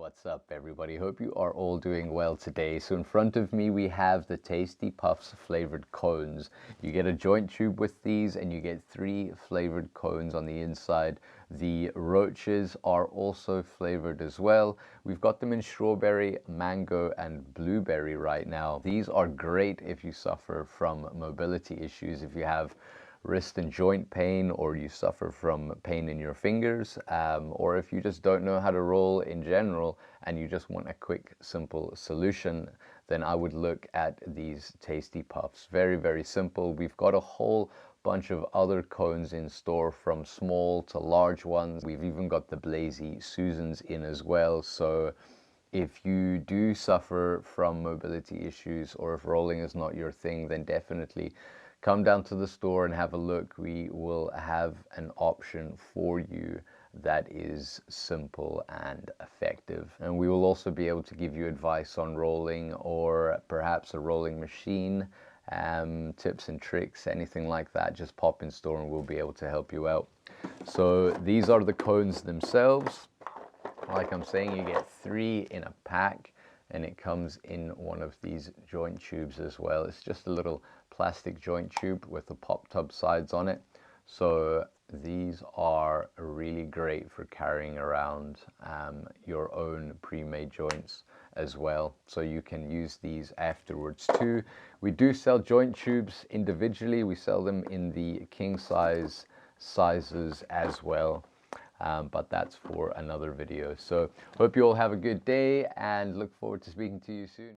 What's up, everybody? Hope you are all doing well today. So in front of me we have the Tasty Puffs flavored cones. You get a joint tube with these and you get 3 flavored cones on the inside. The roaches are also flavored as well. We've got them in strawberry, mango and blueberry right now. These are great if you suffer from mobility issues, if you have wrist and joint pain, or you suffer from pain in your fingers, or if you just don't know how to roll in general and you just want a quick, simple solution, then I would look at these Tasty Puffs. Very, very simple. We've got a whole bunch of other cones in store, from small to large ones. We've even got the Blazy Susans in as well. So if you do suffer from mobility issues, or if rolling is not your thing, then definitely come down to the store and have a look. We will have an option for you that is simple and effective. And we will also be able to give you advice on rolling, or perhaps a rolling machine, tips and tricks, anything like that. Just pop in store and we'll be able to help you out. So these are the cones themselves. Like I'm saying, you get 3 in a pack, and it comes in one of these joint tubes as well. It's just a little plastic joint tube with the pop tub sides on it. So these are really great for carrying around your own pre-made joints as well. So you can use these afterwards too. We do sell joint tubes individually. We sell them in the king size sizes as well. But that's for another video. So hope you all have a good day and look forward to speaking to you soon.